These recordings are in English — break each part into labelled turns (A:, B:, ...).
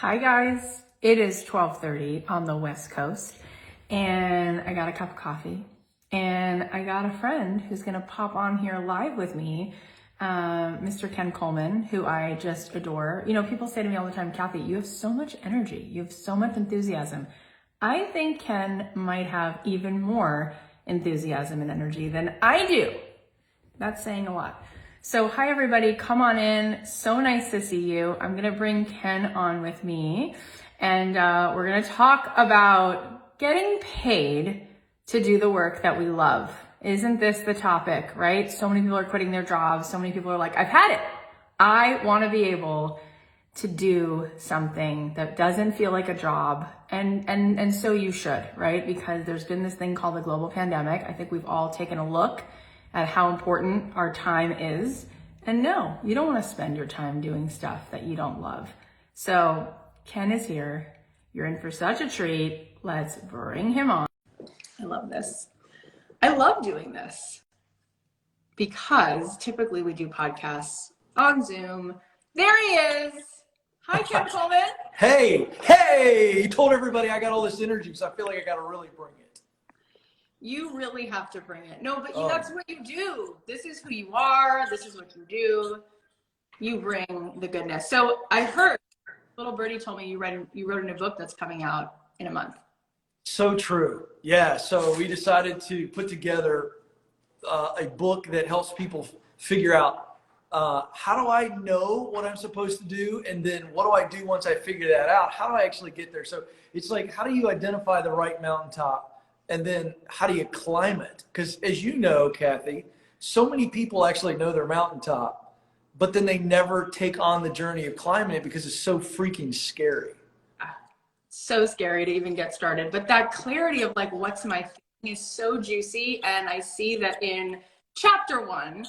A: Hi guys, it is 12:30 on the West Coast and I got a cup of coffee and I got a friend who's gonna pop on here live with me, Mr. Ken Coleman, who I just adore. You know, people say to me all the time, Kathy, you have so much energy, you have so much enthusiasm. I think Ken might have even more enthusiasm and energy than I do. That's saying a lot. So hi everybody, come on in. So nice to see you. I'm gonna bring Ken on with me and we're gonna talk about getting paid to do the work that we love. Isn't this the topic, right? So many people are quitting their jobs. So many people are like, I've had it. I wanna be able to do something that doesn't feel like a job. And so you should, right? Because there's been this thing called the global pandemic. I think we've all taken a look at how important our time is. And no, you don't want to spend your time doing stuff that you don't love. So Ken is here. You're in for such a treat. Let's bring him on. I love this. I love doing this because typically we do podcasts on Zoom. There he is. Hi, Ken Coleman.
B: Hey, you told everybody I got all this energy, so I feel like I got to really bring it.
A: You really have to bring it. No, but that's what you do. This is who you are. This is what you do. You bring the goodness. So I heard, little birdie told me you wrote a new book that's coming out in a month.
B: So true. Yeah. So we decided to put together a book that helps people figure out how do I know what I'm supposed to do? And then what do I do once I figure that out? How do I actually get there? So it's like, how do you identify the right mountaintop? And then how do you climb it? Because as you know, Kathy, so many people actually know their mountaintop, but then they never take on the journey of climbing it because it's so freaking scary.
A: So scary to even get started. But that clarity of like, what's my thing is so juicy. And I see that in chapter 1,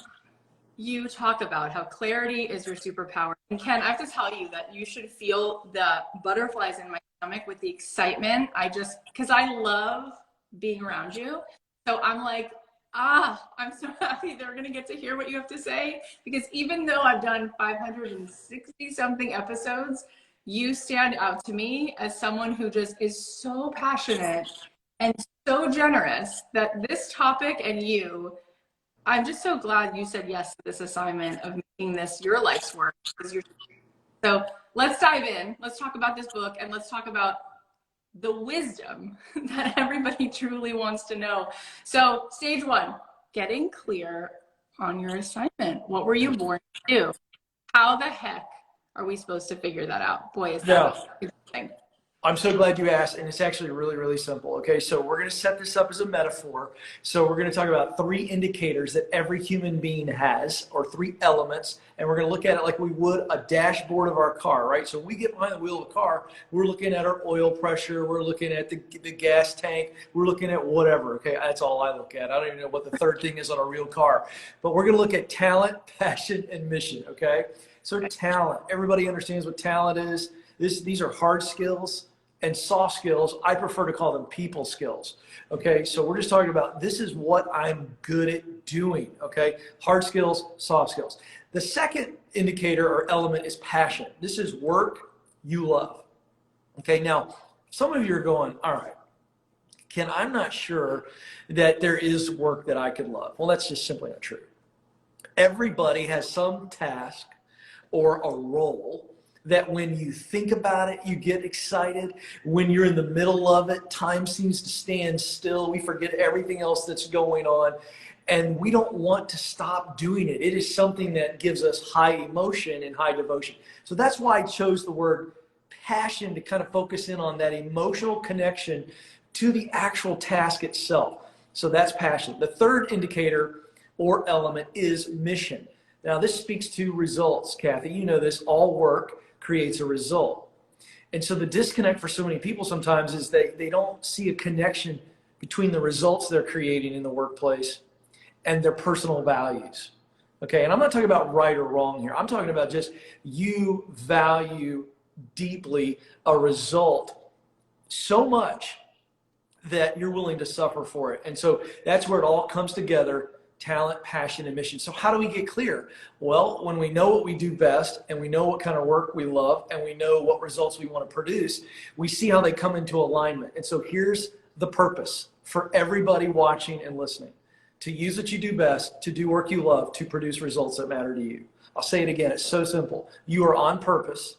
A: you talk about how clarity is your superpower. And Ken, I have to tell you that you should feel the butterflies in my stomach with the excitement. Because I love being around you. So I'm like, I'm so happy they're going to get to hear what you have to say, because even though I've done 560 something episodes, you stand out to me as someone who just is so passionate and so generous that this topic and you, I'm just so glad you said yes to this assignment of making this your life's work. So let's dive in. Let's talk about this book and let's talk about the wisdom that everybody truly wants to know. So stage 1, getting clear on your assignment. What were you born to do? How the heck are we supposed to figure that out? Boy, is that interesting.
B: I'm so glad you asked, and it's actually really, really simple. Okay, so we're going to set this up as a metaphor. So we're going to talk about 3 indicators that every human being has, or 3 elements, and we're going to look at it like we would a dashboard of our car, right? So when we get behind the wheel of a car, we're looking at our oil pressure, we're looking at the gas tank, we're looking at whatever, okay? That's all I look at. I don't even know what the 3rd thing is on a real car. But we're going to look at talent, passion, and mission, okay? So talent, everybody understands what talent is. These are hard skills. And soft skills, I prefer to call them people skills. Okay, so we're just talking about this is what I'm good at doing. Okay, hard skills, soft skills. The second indicator or element is passion. This is work you love. Okay, now some of you are going, all right, Ken, I'm not sure that there is work that I could love. Well, that's just simply not true. Everybody has some task or a role that when you think about it, you get excited. When you're in the middle of it, time seems to stand still. We forget everything else that's going on. And we don't want to stop doing it. It is something that gives us high emotion and high devotion. So that's why I chose the word passion to kind of focus in on that emotional connection to the actual task itself. So that's passion. The third indicator or element is mission. Now this speaks to results, Kathy. You know this, all work creates a result. And so the disconnect for so many people sometimes is they don't see a connection between the results they're creating in the workplace and their personal values. Okay, and I'm not talking about right or wrong here. I'm talking about just you value deeply a result so much that you're willing to suffer for it. And so that's where it all comes together. talent, passion, and mission. So how do we get clear? Well, when we know what we do best and we know what kind of work we love and we know what results we want to produce, we see how they come into alignment. And so here's the purpose for everybody watching and listening: to use what you do best, to do work you love, to produce results that matter to you. I'll say it again. It's so simple. You are on purpose.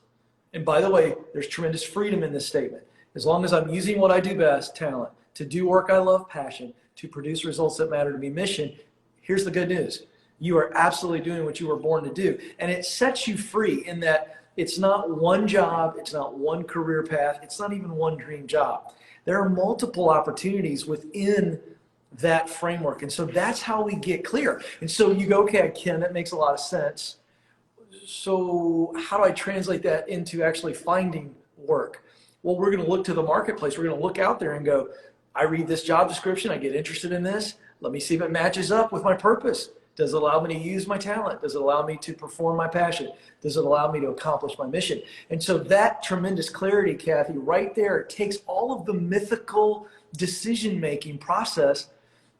B: And by the way, there's tremendous freedom in this statement. As long as I'm using what I do best, talent, to do work I love, passion, to produce results that matter to me, mission, here's the good news. You are absolutely doing what you were born to do. And it sets you free in that it's not one job, it's not one career path, it's not even one dream job. There are multiple opportunities within that framework. And so that's how we get clear. And so you go, okay, Ken, that makes a lot of sense. So how do I translate that into actually finding work? Well, we're going to look to the marketplace. We're going to look out there and go, I read this job description. I get interested in this. Let me see if it matches up with my purpose. Does it allow me to use my talent? Does it allow me to perform my passion? Does it allow me to accomplish my mission? And so that tremendous clarity, Kathy, right there, it takes all of the mythical decision-making process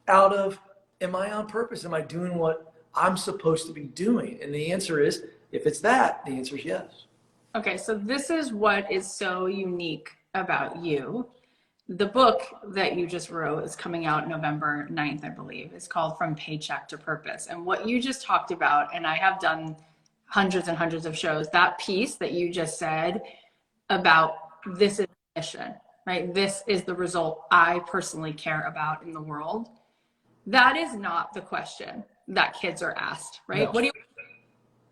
B: out of, am I on purpose? Am I doing what I'm supposed to be doing? And the answer is, if it's that, the answer is yes.
A: Okay, so this is what is so unique about you. The book that you just wrote is coming out November 9th, I believe. It's called From Paycheck to Purpose. And what you just talked about, and I have done hundreds and hundreds of shows, that piece that you just said about this is mission, right? This is the result I personally care about in the world. That is not the question that kids are asked, right? No. What do you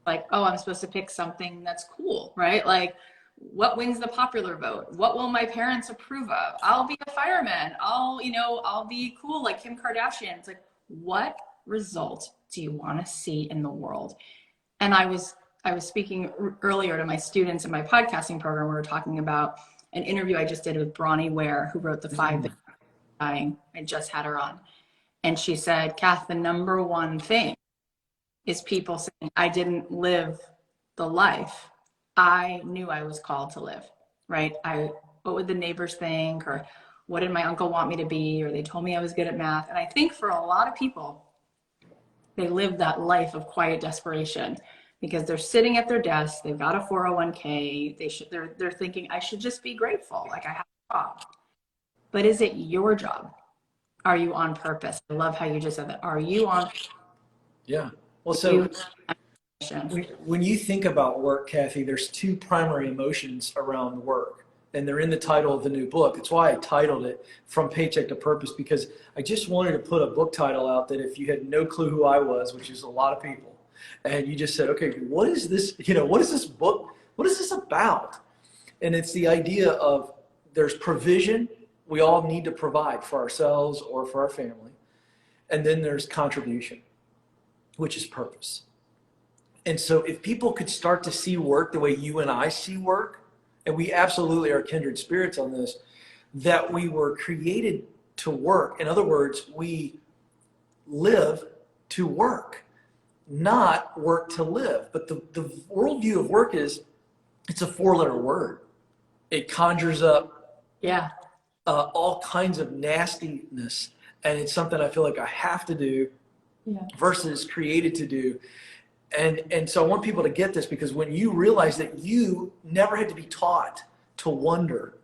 A: like? Oh, I'm supposed to pick something that's cool, right? Like, what wins the popular vote? What will my parents approve of? I'll be a fireman. I'll be cool like Kim Kardashian. It's like, what result do you want to see in the world? And I was speaking earlier to my students in my podcasting program. We were talking about an interview I just did with Bronnie Ware, who wrote The 5 Days of Dying. I just had her on. And she said, Kath, the number one thing is people saying, I didn't live the life I knew I was called to live, right? What would the neighbors think? Or what did my uncle want me to be? Or they told me I was good at math. And I think for a lot of people, they live that life of quiet desperation because they're sitting at their desk. They've got a 401k. They're thinking, I should just be grateful. Like I have a job. But is it your job? Are you on purpose? I love how you just said that. Are you on?
B: Yeah. Well, so when you think about work, Kathy, there's two primary emotions around work, and they're in the title of the new book. It's why I titled it From Paycheck to Purpose, because I just wanted to put a book title out that if you had no clue who I was, which is a lot of people, and you just said, okay, what is this? What is this book? What is this about? And it's the idea of there's provision. We all need to provide for ourselves or for our family. And then there's contribution, which is purpose. And so if people could start to see work the way you and I see work, and we absolutely are kindred spirits on this, that we were created to work. In other words, we live to work, not work to live. But the worldview of work is, it's a 4-letter word. It conjures up all kinds of nastiness. And it's something I feel like I have to do versus created to do. And so I want people to get this, because when you realize that you never had to be taught to wonder,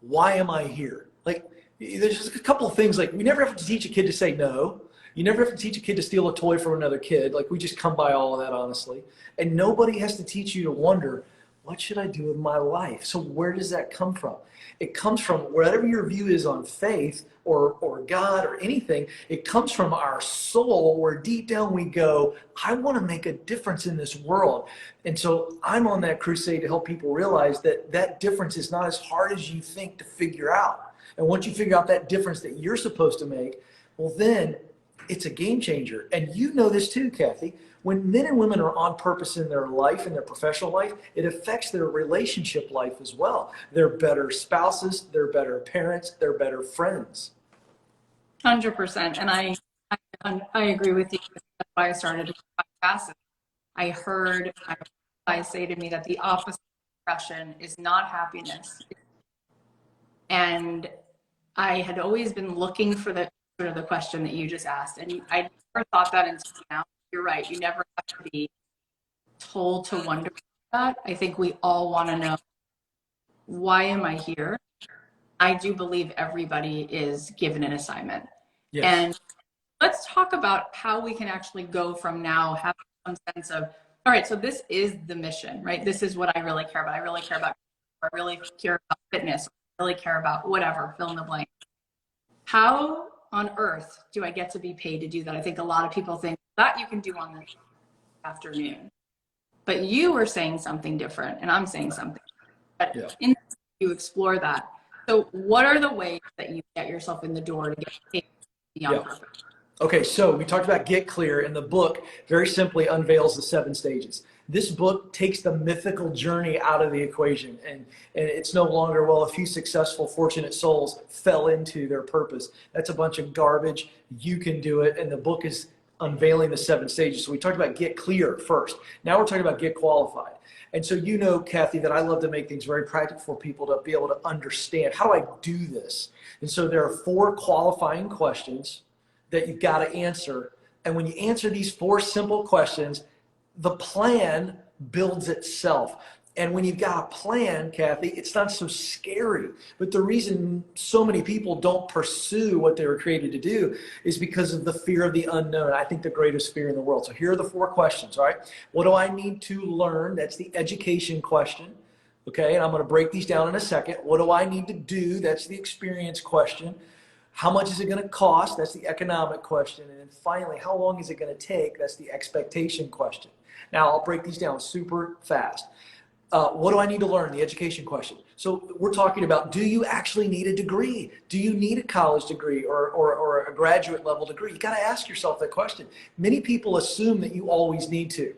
B: why am I here? Like, there's just a couple of things, like we never have to teach a kid to say no. You never have to teach a kid to steal a toy from another kid. Like, we just come by all of that, honestly. And nobody has to teach you to wonder, what should I do with my life? So where does that come from? It comes from whatever your view is on faith or God or anything. It comes from our soul, where deep down we go, I want to make a difference in this world. And so I'm on that crusade to help people realize that that difference is not as hard as you think to figure out. And once you figure out that difference that you're supposed to make, well, then it's a game changer. And you know this too, Kathy. When men and women are on purpose in their life, in their professional life, it affects their relationship life as well. They're better spouses, they're better parents, they're better friends.
A: 100%. And I agree with you. That's why I started a podcast. I heard I say to me that the opposite of depression is not happiness. And I had always been looking for the
C: to the question that you just asked. And I never thought that until now. You're right. You never have to be told to wonder that. I think we all want to know, why am I here? I do believe everybody is given an assignment.
B: Yes.
C: And let's talk about how we can actually go from now having some sense of, all right, so this is the mission, right? This is what I really care about. I really care about, I really care about fitness. I really care about whatever, fill in the blank. How on earth do I get to be paid to do that? I think a lot of people think that you can do on the afternoon, but you were saying something different and I'm saying something. But in you explore that. So what are the ways that you get yourself in the door to get paid beyond purpose?
B: Okay, so we talked about get clear, and the book very simply unveils the 7 stages. This book takes the mythical journey out of the equation, and it's no longer, well, a few successful, fortunate souls fell into their purpose. That's a bunch of garbage. You can do it, and the book is unveiling the 7 stages. So we talked about get clear first. Now we're talking about get qualified. And so you know, Kathy, that I love to make things very practical for people to be able to understand, how do I do this? And so there are 4 qualifying questions that you've got to answer. And when you answer these 4 simple questions, the plan builds itself. And when you've got a plan, Kathy, it's not so scary. But the reason so many people don't pursue what they were created to do is because of the fear of the unknown. I think the greatest fear in the world. So here are the 4 questions, all right? What do I need to learn? That's the education question. Okay, and I'm going to break these down in a second. What do I need to do? That's the experience question. How much is it going to cost? That's the economic question. And then finally, how long is it going to take? That's the expectation question. Now, I'll break these down super fast. What do I need to learn? The education question. So we're talking about, do you actually need a degree? Do you need a college degree or a graduate level degree? You got to ask yourself that question. Many people assume that you always need to,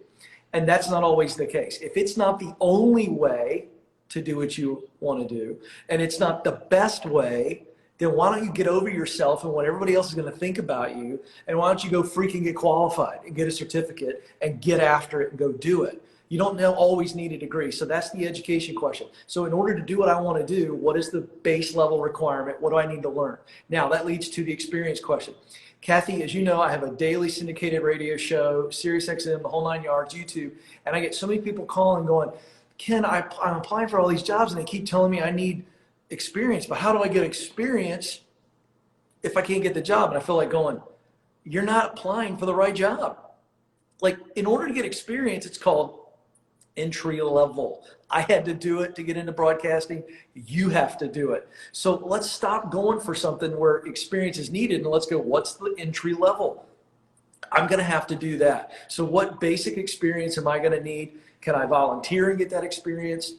B: and that's not always the case. If it's not the only way to do what you want to do, and it's not the best way, then why don't you get over yourself and what everybody else is going to think about you, and why don't you go freaking get qualified and get a certificate and get after it and go do it. You don't always need a degree. So that's the education question. So in order to do what I want to do, what is the base level requirement? What do I need to learn? Now that leads to the experience question. Kathy, as you know, I have a daily syndicated radio show, SiriusXM, the whole 9 yards, YouTube, and I get so many people calling going, Ken, I'm applying for all these jobs and they keep telling me I need experience, but how do I get experience if I can't get the job? And I feel like going, you're not applying for the right job. Like, in order to get experience, it's called entry level. I had to do it to get into broadcasting. You have to do it. So let's stop going for something where experience is needed and let's go, what's the entry level? I'm going to have to do that. So what basic experience am I going to need? Can I volunteer and get that experience?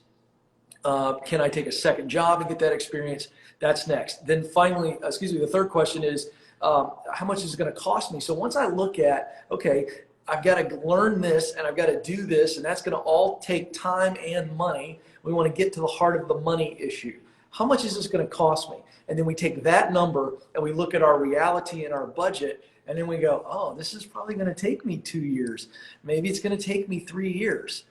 B: Can I take a second job and get that experience? That's next. Then finally, the third question is, how much is it going to cost me? So once I look at, okay, I've got to learn this and I've got to do this, and that's going to all take time and money. We want to get to the heart of the money issue. How much is this going to cost me? And then we take that number and we look at our reality and our budget, and then we go, oh, this is probably going to take me 2 years. Maybe it's going to take me 3 years.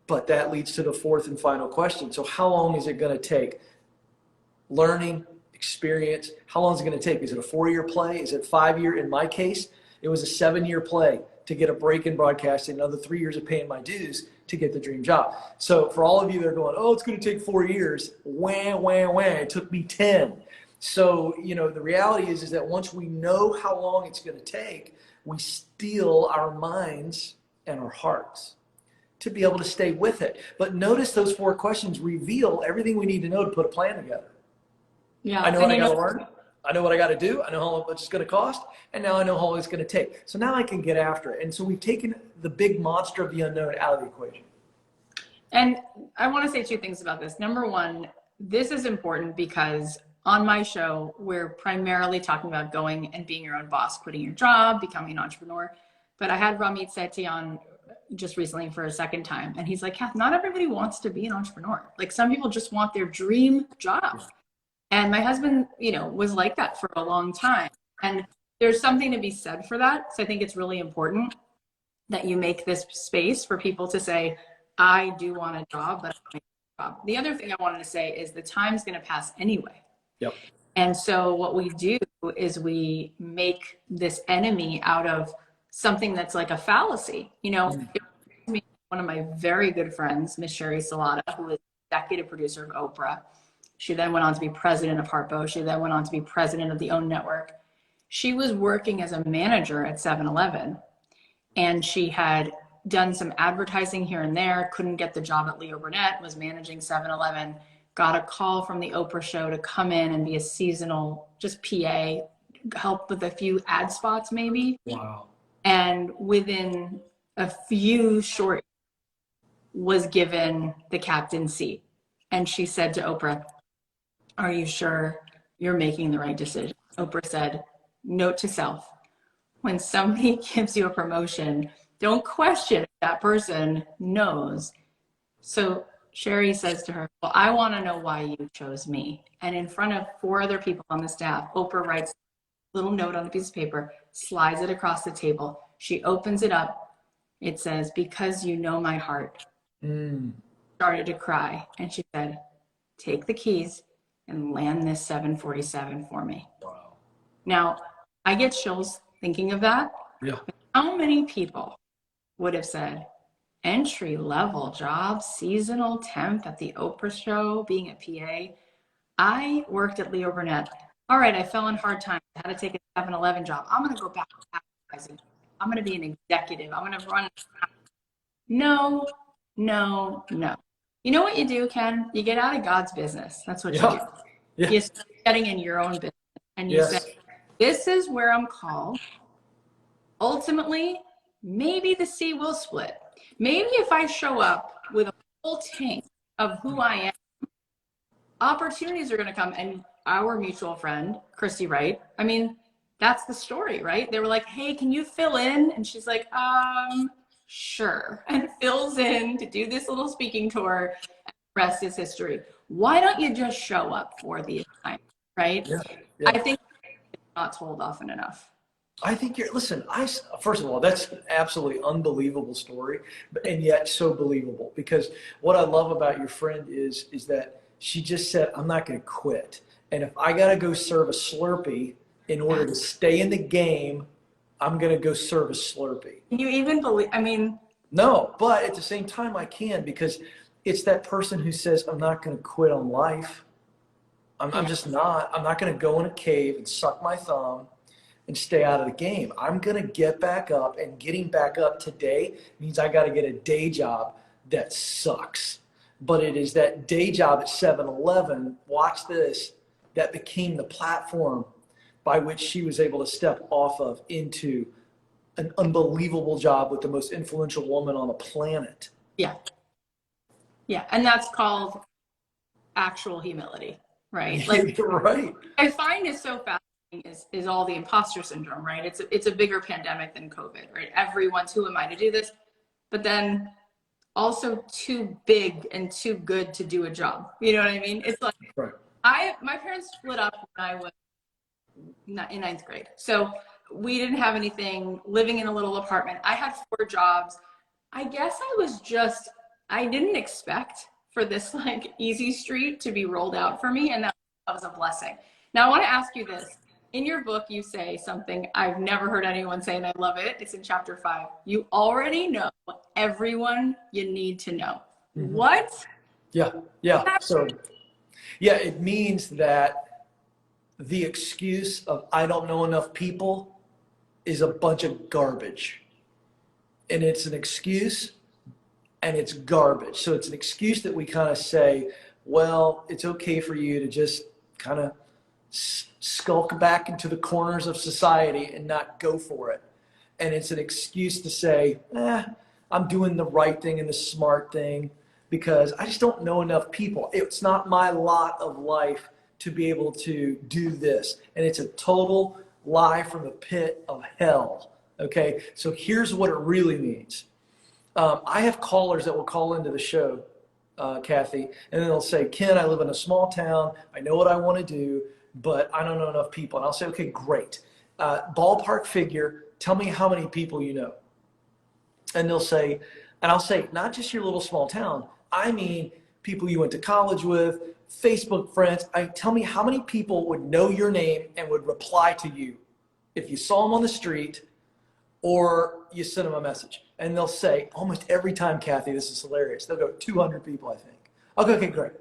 B: But that leads to the fourth and final question. So how long is it going to take? Learning, experience, how long is it going to take? Is it a 4-year play? Is it 5-year? In my case, it was a 7-year play to get a break in broadcasting, another 3 years of paying my dues to get the dream job. So for all of you that are going, oh, it's going to take 4 years, wah, wah, wah, it took me 10. So, you know, the reality is that once we know how long it's going to take, we steel our minds and our hearts to be able to stay with it. But notice those 4 questions reveal everything we need to know to put a plan together.
C: Yeah,
B: I know what I got to learn. I know what I got to do. I know how much it's going to cost. And now I know how long it's going to take. So now I can get after it. And so we've taken the big monster of the unknown out of the equation.
C: And I want to say 2 things about this. Number one, this is important because on my show, we're primarily talking about going and being your own boss, quitting your job, becoming an entrepreneur. But I had Ramsey Sethi on just recently for a second time. And he's like, Kath, not everybody wants to be an entrepreneur. Like, some people just want their dream job. And my husband, you know, was like that for a long time. And there's something to be said for that. So I think it's really important that you make this space for people to say, I do want a job, but I don't want a job. The other thing I wanted to say is the time's going to pass anyway.
B: Yep.
C: And so what we do is we make this enemy out of something that's like a fallacy. You know, it reminds me of one of my very good friends, Miss Sherry Salata, who is executive producer of Oprah. She then went on to be president of Harpo. She then went on to be president of the OWN Network. She was working as a manager at 7-Eleven, and she had done some advertising here and there, couldn't get the job at Leo Burnett, was managing 7-Eleven, got a call from the Oprah show to come in and be a seasonal, just PA, help with a few ad spots maybe.
B: Wow.
C: And within a few short was given the captain's seat. And she said to Oprah, "Are you sure you're making the right decision?" Oprah said, "Note to self, when somebody gives you a promotion, don't question if that person knows." So Sherry says to her, "Well, I want to know why you chose me." And in front of 4 other people on the staff, Oprah writes a little note on a piece of paper, slides it across the table. She opens it up. It says, "Because you know my heart." Started to cry. And she said, "Take the keys and land this 747 for me."
B: Wow.
C: Now, I get chills thinking of that.
B: Yeah.
C: How many people would have said, entry level job, seasonal temp at the Oprah show, being a PA? I worked at Leo Burnett. All right, I fell in hard times. I had to take a 7-Eleven job. I'm going to go back to advertising. I'm going to be an executive. I'm going to run. No, no, no. You know what you do, Ken? You get out of God's business. That's what you do.
B: Yeah.
C: You start getting in your own business. And you say, this is where I'm called. Ultimately, maybe the sea will split. Maybe if I show up with a full tank of who I am, opportunities are going to come. And our mutual friend, Christy Wright, I mean, that's the story, right? They were like, "Hey, can you fill in?" And she's like, sure. And fills in to do this little speaking tour. And the rest is history. Why don't you just show up for the assignment, right?
B: Yeah.
C: I think it's not told often enough.
B: I think first of all, that's an absolutely unbelievable story, and yet so believable, because what I love about your friend is that she just said, "I'm not going to quit. And if I got to go serve a Slurpee in order to stay in the game, I'm going to go serve a Slurpee."
C: Can you even believe, I mean.
B: No, but at the same time I can, because it's that person who says, "I'm not going to quit on life. I'm just not. I'm not going to go in a cave and suck my thumb and stay out of the game. I'm going to get back up, and getting back up today means I got to get a day job that sucks. But it is that day job at 7-Eleven, watch this, that became the platform by which she was able to step off of into an unbelievable job with the most influential woman on the planet."
C: Yeah. Yeah. And that's called actual humility, right? Like,
B: right.
C: I find it so fascinating is all the imposter syndrome, right? It's a bigger pandemic than COVID, right? Everyone's, who am I to do this? But then also too big and too good to do a job. You know what I mean? It's like, my parents split up when I was in 9th grade. So we didn't have anything, living in a little apartment. I had 4 jobs. I guess I didn't expect for this like easy street to be rolled out for me. And that was a blessing. Now I want to ask you this. In your book, you say something I've never heard anyone say, and I love it. It's in chapter 5. You already know everyone you need to know. Mm-hmm. What?
B: Yeah. So, it means that the excuse of "I don't know enough people" is a bunch of garbage. And it's an excuse, and it's garbage. So it's an excuse that we kind of say, well, it's okay for you to just kind of skulk back into the corners of society and not go for it. And it's an excuse to say, I'm doing the right thing and the smart thing because I just don't know enough people. It's not my lot of life to be able to do this. And it's a total lie from the pit of hell. Okay, so here's what it really means. I have callers that will call into the show, Kathy, and then they'll say, "Ken, I live in a small town. I know what I want to do, but I don't know enough people." And I'll say, "Okay, great. Ballpark figure, tell me how many people you know." And they'll say, and I'll say, "Not just your little small town. I mean, people you went to college with, Facebook friends. Tell me how many people would know your name and would reply to you if you saw them on the street or you sent them a message. And they'll say, almost every time, Kathy, this is hilarious, they'll go, 200 people, I think. I'll go, okay, great.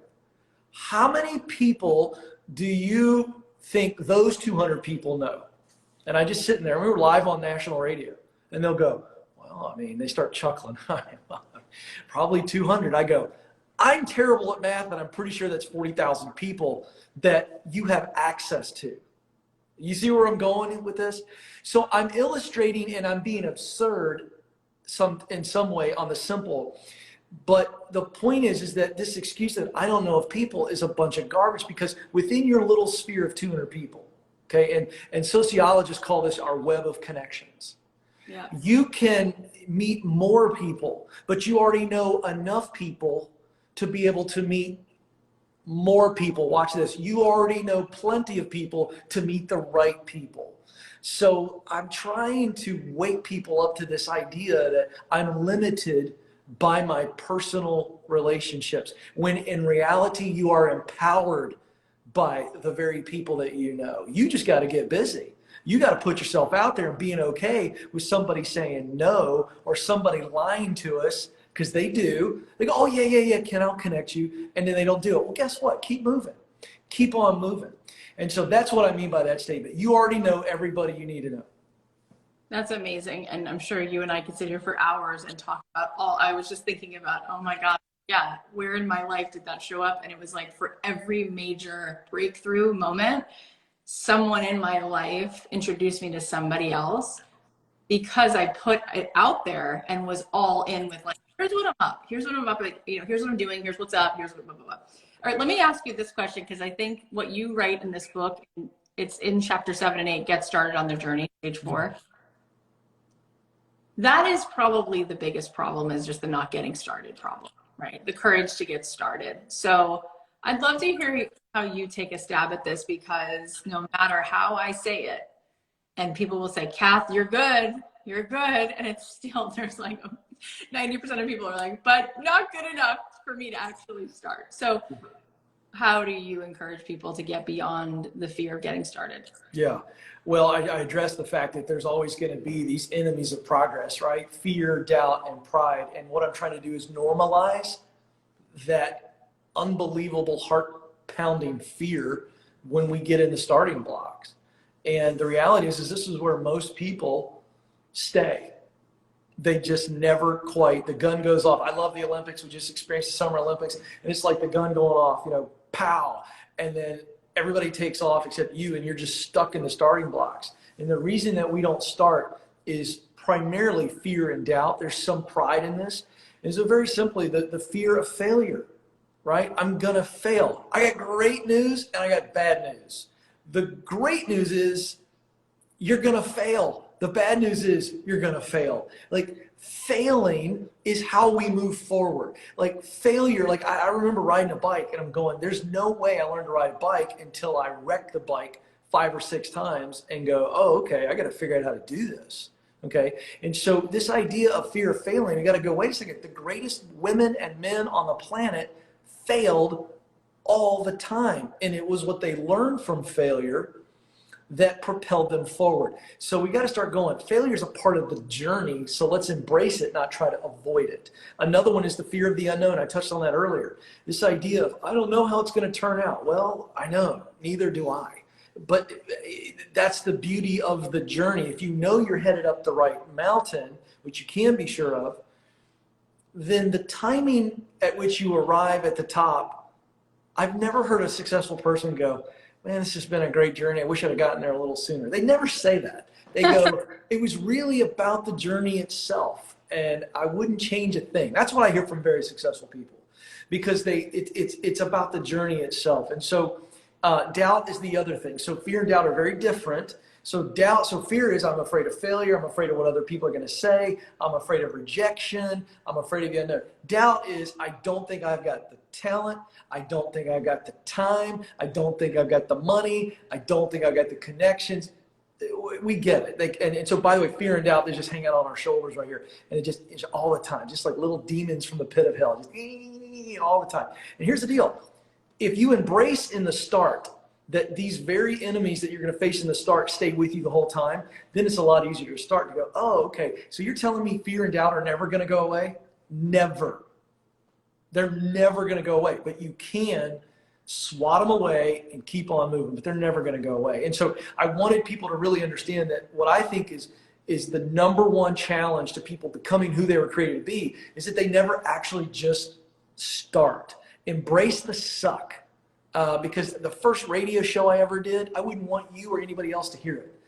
B: How many people do you think those 200 people know? And I just sitting there, we were live on national radio, and they'll go, well, I mean, they start chuckling. Probably 200. I go, I'm terrible at math, and I'm pretty sure that's 40,000 people that you have access to. You see where I'm going with this? So I'm illustrating and I'm being absurd in some way on the simple. But the point is that this excuse that I don't know of people is a bunch of garbage, because within your little sphere of 200 people, okay, and sociologists call this our web of connections. Yeah. You can meet more people, but you already know enough people to be able to meet more people. Watch this. You already know plenty of people to meet the right people. So I'm trying to wake people up to this idea that I'm limited by my personal relationships, when in reality you are empowered by the very people that you know. You just got to get busy. You got to put yourself out there, and being okay with somebody saying no or somebody lying to us, because they do. They go, oh, yeah, Ken, I'll connect you. And then they don't do it. Well, guess what? Keep moving. Keep on moving. And so that's what I mean by that statement. You already know everybody you need to know.
C: That's amazing. And I'm sure you and I could sit here for hours and talk about I was just thinking about, oh my God, yeah, where in my life did that show up? And it was like for every major breakthrough moment, someone in my life introduced me to somebody else, because I put it out there and was all in with like, here's what I'm up. Here's what I'm up. Like, here's what I'm doing. Here's what's up. Here's what blah, blah, blah. All right, let me ask you this question, because I think what you write in this book, it's in chapter 7 and 8, Get Started on the Journey, page 4. That is probably the biggest problem, is just the not getting started problem, right? The courage to get started. So I'd love to hear how you take a stab at this, because no matter how I say it, and people will say, Kath, you're good. And it's still, there's like 90% of people are like, but not good enough for me to actually start. So how do you encourage people to get beyond the fear of getting started?
B: Yeah. Well, I address the fact that there's always going to be these enemies of progress, right? Fear, doubt, and pride. And what I'm trying to do is normalize that unbelievable heart-pounding fear when we get in the starting blocks. And the reality is this is where most people stay. They just never quite, the gun goes off. I love the Olympics. We just experienced the Summer Olympics, and it's like the gun going off, pow. And then everybody takes off except you, and you're just stuck in the starting blocks. And the reason that we don't start is primarily fear and doubt. There's some pride in this. And so very simply, the fear of failure, right? I'm going to fail. I got great news and I got bad news. The great news is you're going to fail. The bad news is you're going to fail. Like, failing is how we move forward. Like, failure, like I remember riding a bike and I'm going, there's no way I learned to ride a bike until I wrecked the bike 5 or 6 times and go, oh, okay, I got to figure out how to do this. Okay. And so this idea of fear of failing, we got to go, wait a second, the greatest women and men on the planet failed all the time. And it was what they learned from failure that propelled them forward. So we got to start going, failure is a part of the journey. So let's embrace it, not try to avoid it. Another one is the fear of the unknown. I touched on that earlier. This idea of, I don't know how it's going to turn out. Well, I know, neither do I. But that's the beauty of the journey. If you know you're headed up the right mountain, which you can be sure of, then the timing at which you arrive at the top, I've never heard a successful person go, man, this has been a great journey. I wish I'd have gotten there a little sooner. They never say that. They go, it was really about the journey itself, and I wouldn't change a thing. That's what I hear from very successful people, because it's about the journey itself. And so doubt is the other thing. So fear and doubt are very different. So fear is, I'm afraid of failure. I'm afraid of what other people are going to say. I'm afraid of rejection. I'm afraid of the unknown. Doubt is, I don't think I've got the talent. I don't think I've got the time. I don't think I've got the money. I don't think I've got the connections. we get it. And so, by the way, fear and doubt, they just hang out on our shoulders right here. And it's all the time, just like little demons from the pit of hell, just all the time. And here's the deal. If you embrace in the start that these very enemies that you're going to face in the start stay with you the whole time, then it's a lot easier to start to go, oh, okay. So you're telling me fear and doubt are never going to go away? Never. They're never going to go away. But you can swat them away and keep on moving, but they're never going to go away. And so I wanted people to really understand that what I think is the number one challenge to people becoming who they were created to be is that they never actually just start. Embrace the suck. Because the first radio show I ever did, I wouldn't want you or anybody else to hear it.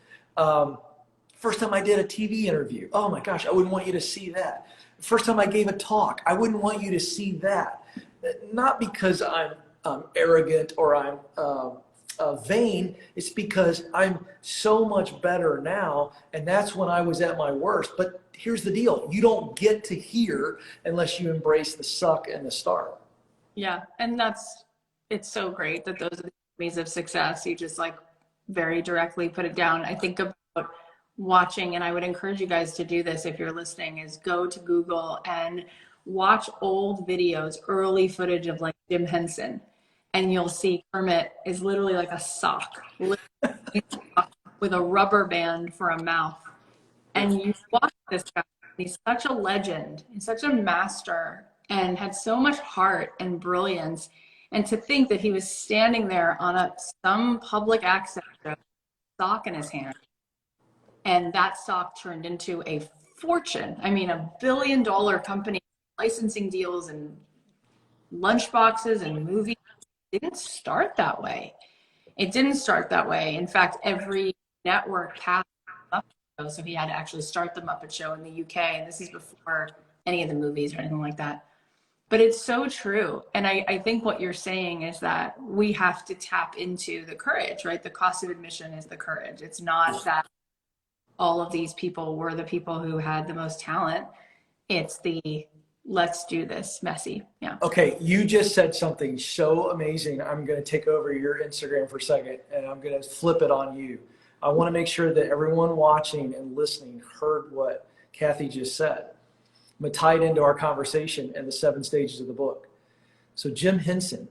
B: First time I did a TV interview, oh my gosh, I wouldn't want you to see that. First time I gave a talk, I wouldn't want you to see that. Not because I'm arrogant or I'm vain, it's because I'm so much better now, and that's when I was at my worst. But here's the deal, you don't get to hear unless you embrace the suck and the start.
C: Yeah, and it's so great that those are the enemies of success. You just like very directly put it down. I think about watching, and I would encourage you guys to do this if you're listening, is go to Google and watch old videos, early footage of like Jim Henson, and you'll see Kermit is literally like a sock with a rubber band for a mouth. And you watch this guy, he's such a legend, he's such a master, and had so much heart and brilliance. And to think that he was standing there on some public access show, sock in his hand, and that sock turned into a fortune. I mean, $1 billion company, licensing deals and lunchboxes and movies. It didn't start that way. It didn't start that way. In fact, every network cast the Muppet Show, so he had to actually start the Muppet Show in the UK, and this is before any of the movies or anything like that. But it's so true. And I think what you're saying is that we have to tap into the courage, right? The cost of admission is the courage. It's not that all of these people were the people who had the most talent. It's the let's do this messy. Yeah.
B: Okay. You just said something so amazing. I'm going to take over your Instagram for a second and I'm going to flip it on you. I want to make sure that everyone watching and listening heard what Kathy just said. I'm going to tie it into our conversation and the 7 stages of the book. So Jim Henson,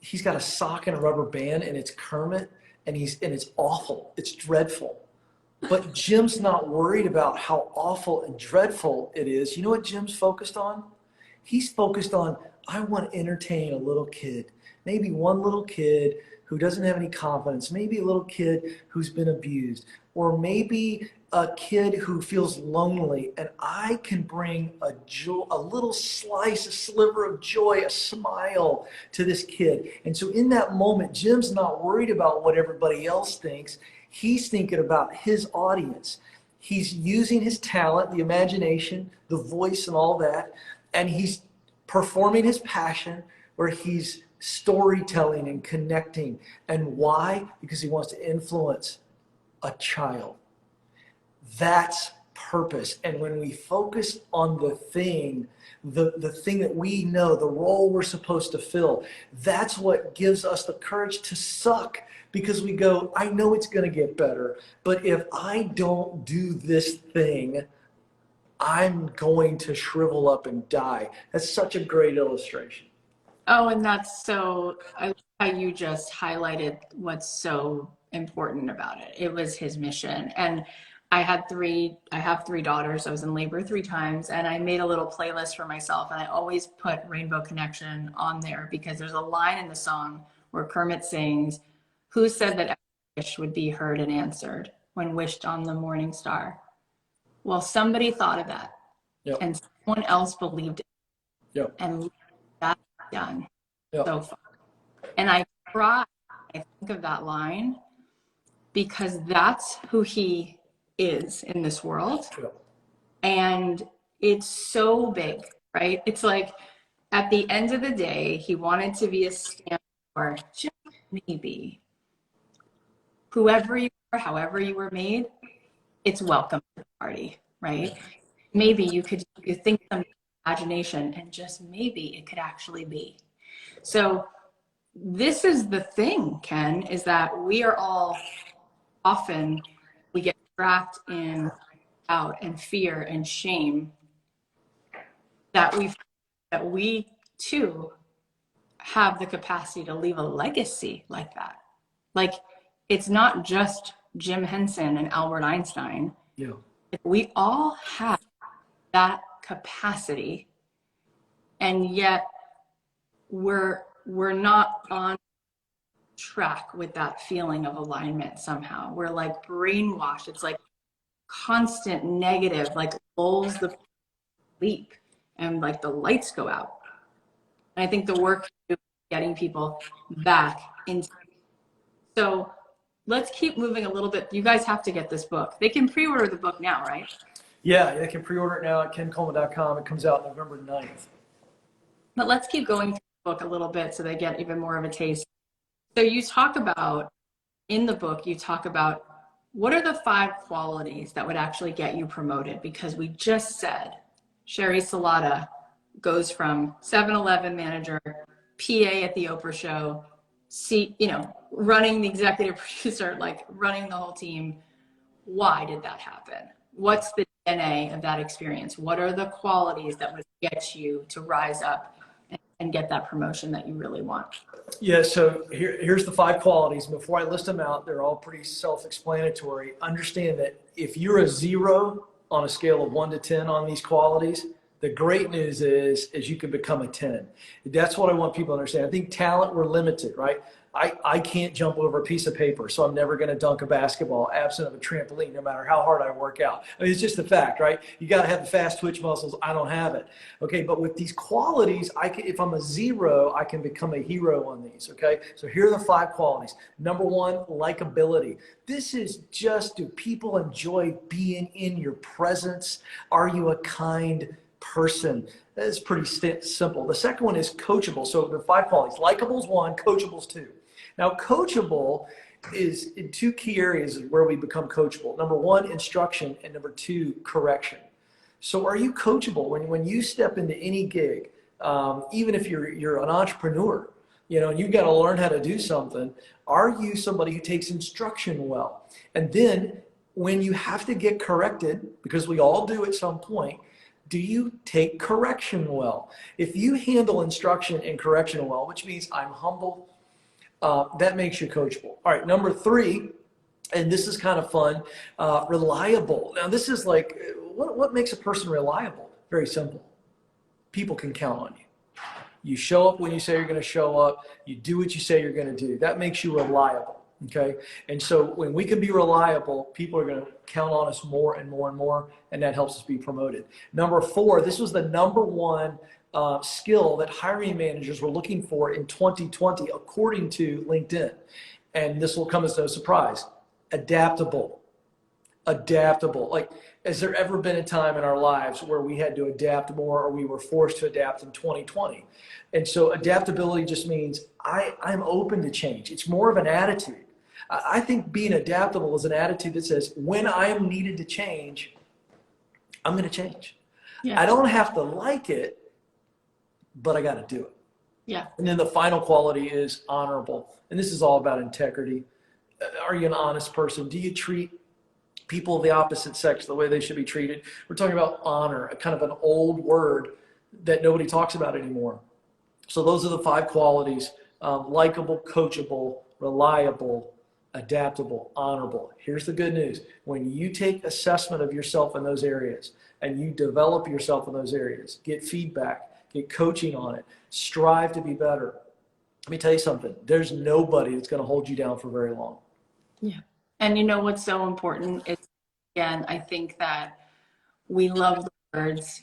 B: he's got a sock and a rubber band, and it's Kermit, and it's awful. It's dreadful. But Jim's not worried about how awful and dreadful it is. You know what Jim's focused on? He's focused on, I want to entertain a little kid, maybe one little kid who doesn't have any confidence, maybe a little kid who's been abused, or maybe a kid who feels lonely, and I can bring a little slice, a sliver of joy, a smile to this kid. And so in that moment, Jim's not worried about what everybody else thinks. He's thinking about his audience. He's using his talent, the imagination, the voice, and all that, and he's performing his passion where he's storytelling and connecting. And why? Because he wants to influence a child. That's purpose. And when we focus on the thing that we know, the role we're supposed to fill, that's what gives us the courage to suck, because we go, I know it's going to get better, but if I don't do this thing, I'm going to shrivel up and die. That's such a great illustration.
C: Oh, and that's so, I love how you just highlighted what's so important about it. It was his mission. And I have 3 daughters. I was in labor 3 times, and I made a little playlist for myself, and I always put Rainbow Connection on there because there's a line in the song where Kermit sings, "Who said that every wish would be heard and answered when wished on the morning star?" Well, somebody thought of that. Yep. And someone else believed it.
B: Yep.
C: And that's done.
B: Yep.
C: So far. And I cry, I think of that line, because that's who he is in this world.
B: Yep.
C: And it's so big, right? It's like at the end of the day, he wanted to be a stamp for just maybe whoever you are, however you were made, it's welcome to the party, right? Maybe you could think some imagination, and just maybe it could actually be. So this is the thing, Ken, is that we are all often trapped in doubt and fear and shame, that we too have the capacity to leave a legacy like that. Like, it's not just Jim Henson and Albert Einstein.
B: Yeah.
C: We all have that capacity, and yet we're not on track with that feeling of alignment somehow. We're like brainwashed. It's like constant negative, like lulls the sleep, and like the lights go out. And I think the work is getting people back into. So let's keep moving a little bit. You guys have to get this book. They can pre-order the book now, right?
B: Yeah, they can pre-order it now at kencoleman.com. It comes out November 9th.
C: But let's keep going through the book a little bit so they get even more of a taste. So you talk about, in the book, you talk about what are the 5 qualities that would actually get you promoted? Because we just said Sherry Salata goes from 7-Eleven manager, PA at the Oprah show, running the executive producer, like running the whole team. Why did that happen? What's the DNA of that experience? What are the qualities that would get you to rise up and get that promotion that you really want?
B: Yeah, so here's the 5 qualities. Before I list them out, they're all pretty self-explanatory. Understand that if you're a 0 on a scale of 1 to 10 on these qualities, the great news is you can become a 10. That's what I want people to understand. I think talent, we're limited, right? I can't jump over a piece of paper, so I'm never going to dunk a basketball absent of a trampoline, no matter how hard I work out. I mean, it's just a fact, right? You got to have the fast twitch muscles. I don't have it. Okay, but with these qualities, if I'm a 0, I can become a hero on these. Okay, so here are the 5 qualities. Number 1, likability. This is just, do people enjoy being in your presence? Are you a kind person? That's pretty simple. The second one is coachable. So the 5 qualities: likable's 1, coachable's 2. Now, coachable is in 2 key areas where we become coachable. Number 1, instruction, and number 2, correction. So are you coachable when you step into any gig, even if you're an entrepreneur, and you've got to learn how to do something? Are you somebody who takes instruction well? And then when you have to get corrected, because we all do at some point, do you take correction well? If you handle instruction and correction well, which means I'm humble, that makes you coachable. All right, number 3, and this is kind of fun, reliable. Now, this is like, what makes a person reliable? Very simple. People can count on you. You show up when you say you're going to show up. You do what you say you're going to do. That makes you reliable. Okay, and so when we can be reliable, people are going to count on us more and more and more, and that helps us be promoted. Number 4, this was the number 1 skill that hiring managers were looking for in 2020, according to LinkedIn. And this will come as no surprise: adaptable. Adaptable. Like, has there ever been a time in our lives where we had to adapt more, or we were forced to adapt in 2020? And so adaptability just means I'm open to change. It's more of an attitude. I think being adaptable is an attitude that says, when I am needed to change, I'm going to change. Yeah. I don't have to like it, but I got to do it.
C: Yeah.
B: And then the final quality is honorable. And this is all about integrity. Are you an honest person? Do you treat people of the opposite sex the way they should be treated? We're talking about honor, a kind of an old word that nobody talks about anymore. So those are the 5 qualities: likable, coachable, reliable, adaptable, honorable. Here's the good news. When you take assessment of yourself in those areas and you develop yourself in those areas, get feedback, get coaching on it, strive to be better. Let me tell you something. There's nobody that's going to hold you down for very long.
C: Yeah. And you know what's so important is, again, I think that we love the words,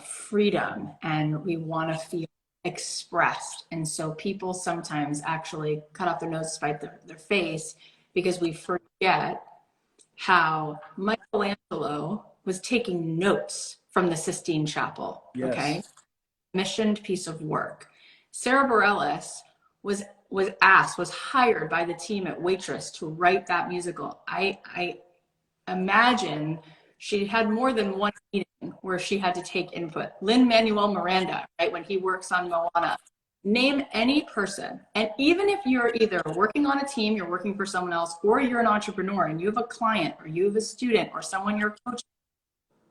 C: freedom, and we want to feel expressed. And so people sometimes actually cut off their nose to spite their face, because we forget how Michelangelo was taking notes from the Sistine Chapel.
B: Yes.
C: Okay. Commissioned piece of work. Sarah Bareilles was hired by the team at Waitress to write that musical. I imagine she had more than one meeting where she had to take input. Lin-Manuel Miranda, right, when he works on Moana, Name any person. And even if you're either working on a team, you're working for someone else, or you're an entrepreneur and you have a client or you have a student or someone you're coaching,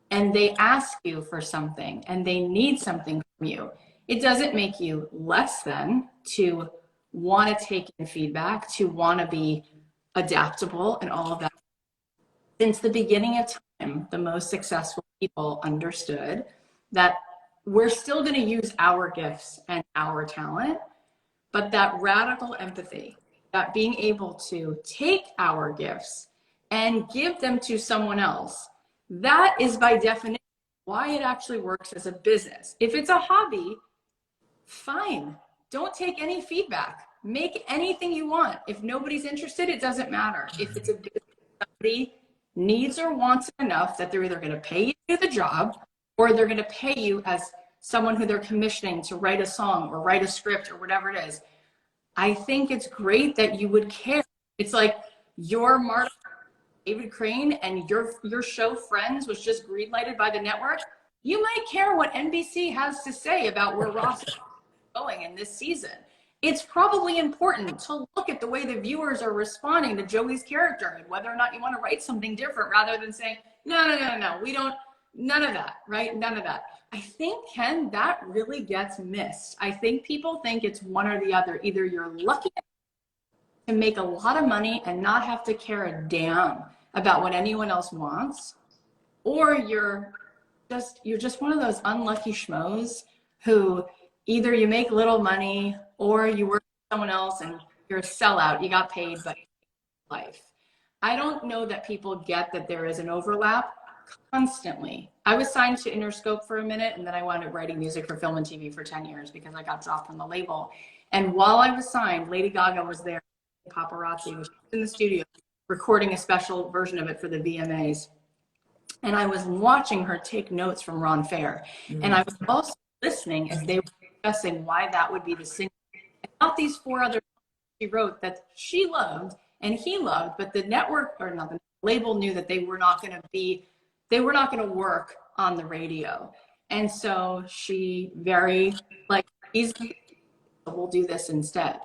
C: and they ask you for something and they need something from you, it doesn't make you less than to want to take in feedback, to want to be adaptable and all of that. Since the beginning of time, the most successful people understood that we're still going to use our gifts and our talent, but that radical empathy, that being able to take our gifts and give them to someone else, that is by definition why it actually works as a business. If it's a hobby, fine. Don't take any feedback. Make anything you want. If nobody's interested, it doesn't matter. If it's a business, somebody needs or wants it enough that they're either going to pay you to do the job, or they're going to pay you as someone who they're commissioning to write a song or write a script or whatever it is. I think it's great that you would care. It's like your Marta, David Crane, and your show Friends was just greenlighted by the network. You might care what NBC has to say about where Ross is going in this season. It's probably important to look at the way the viewers are responding to Joey's character and whether or not you want to write something different rather than saying, no, we don't, none of that, right? None of that. I think, Ken, that really gets missed. I think people think it's one or the other. Either you're lucky to make a lot of money and not have to care a damn about what anyone else wants, or you're just one of those unlucky schmoes who either you make little money or you work for someone else and you're a sellout. You got paid, but life. I don't know that people get that there is an overlap constantly. I was signed to Interscope for a minute, and then I wound up writing music for film and TV for 10 years because I got dropped from the label. And while I was signed, Lady Gaga was there, Paparazzi was in the studio recording a special version of it for the VMAs. And I was watching her take notes from Ron Fair. And I was also listening as they were discussing why that would be the single. And not these 4 other she wrote that she loved and he loved, but the network, or not the label, knew that they were not going to work on the radio. And so she very easily, we'll do this instead.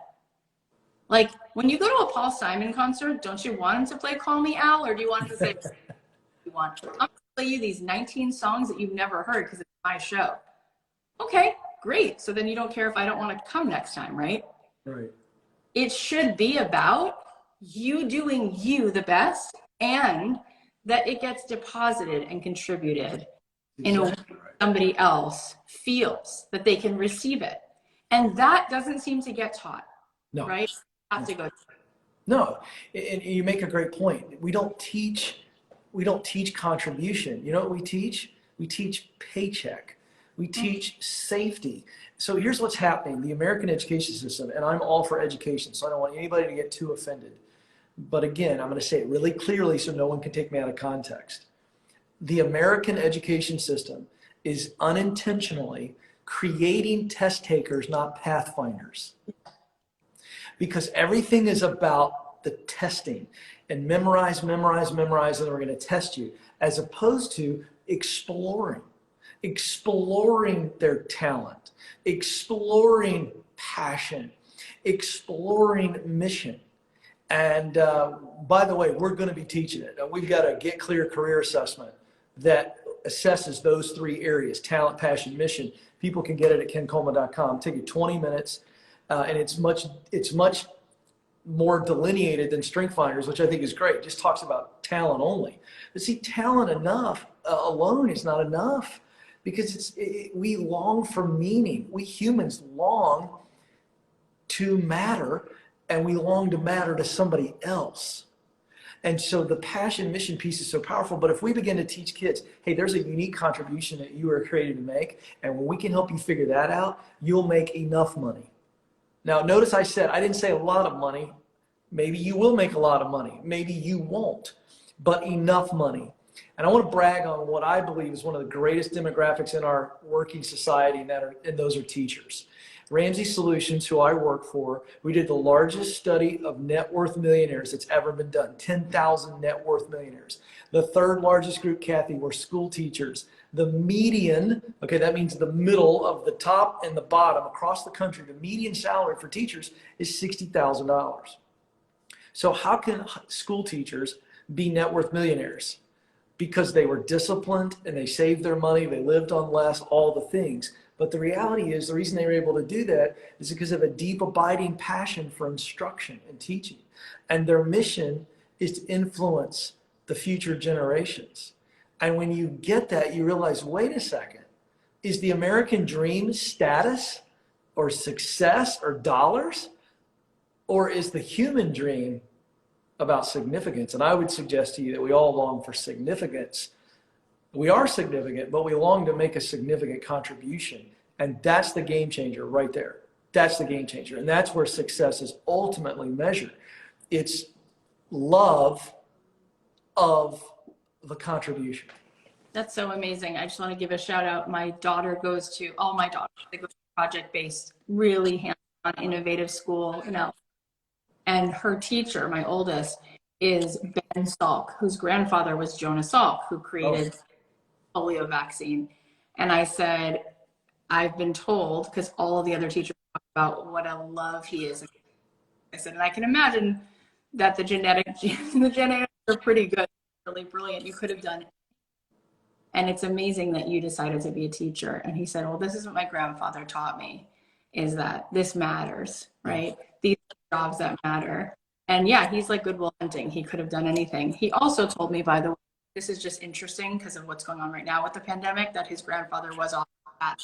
C: Like when you go to a Paul Simon concert, don't you want him to play Call Me Al, or do you want him to say, I'm going to play you these 19 songs that you've never heard because it's my show? Okay, great. So then you don't care if I don't want to come next time, right?
B: Right.
C: It should be about you doing you the best, and that it gets deposited and contributed in a way somebody else feels that they can receive it. And that doesn't seem to get taught. No. Right? You have to go.
B: No, and you make a great point. We don't teach contribution. You know what we teach? We teach paycheck. We teach safety. So here's what's happening. The American education system, and I'm all for education, so I don't want anybody to get too offended. But again, I'm going to say it really clearly so no one can take me out of context. The American education system is unintentionally creating test takers, not pathfinders. Because everything is about the testing and memorize, and then we're going to test you, as opposed to exploring their talent, exploring passion, exploring mission. And by the way, we're going to be teaching it. We've got a Get Clear career assessment that assesses those 3 areas: talent, passion, mission. People can get it at kencoleman.com. Take you 20 minutes, and it's much more delineated than Strength Finders, which I think is great. It just talks about talent only. But see, talent alone is not enough, because we long for meaning. We humans long to matter, and we long to matter to somebody else. And so the passion mission piece is so powerful. But if we begin to teach kids, hey, there's a unique contribution that you were created to make, and when we can help you figure that out, you'll make enough money. Now, notice I didn't say a lot of money. Maybe you will make a lot of money. Maybe you won't, but enough money. And I want to brag on what I believe is one of the greatest demographics in our working society, and those are teachers. Ramsey Solutions, who I work for, we did the largest study of net worth millionaires that's ever been done, 10,000 net worth millionaires. The 3rd largest group, Kathy, were school teachers The median, okay, that means the middle of the top and the bottom across the country, the median salary for teachers is $60,000. So how can school teachers be net worth millionaires? Because they were disciplined and they saved their money, they lived on less, all the things. But the reality is the reason they were able to do that is because of a deep abiding passion for instruction and teaching. And their mission is to influence the future generations. And when you get that, you realize, wait a second, is the American dream status or success or dollars? Or is the human dream about significance? And I would suggest to you that we all long for significance. We are significant, but we long to make a significant contribution. And that's the game changer right there. That's the game changer. And that's where success is ultimately measured. It's love of the contribution.
C: That's so amazing. I just want to give a shout out. My daughter goes to, all my daughters, they go to project-based, really hands-on, innovative school in LA. And her teacher, my oldest, is Ben Salk, whose grandfather was Jonas Salk, who created polio vaccine. And I said, I've been told, because all of the other teachers talk about what a love he is. I said, and I can imagine that the genetics are pretty good, really brilliant. You could have done it. And it's amazing that you decided to be a teacher. And he said, well, this is what my grandfather taught me, is that this matters, right? These are jobs that matter. And yeah, he's like Good Will Hunting. He could have done anything. He also told me, by the way, this is just interesting because of what's going on right now with the pandemic, that his grandfather was off that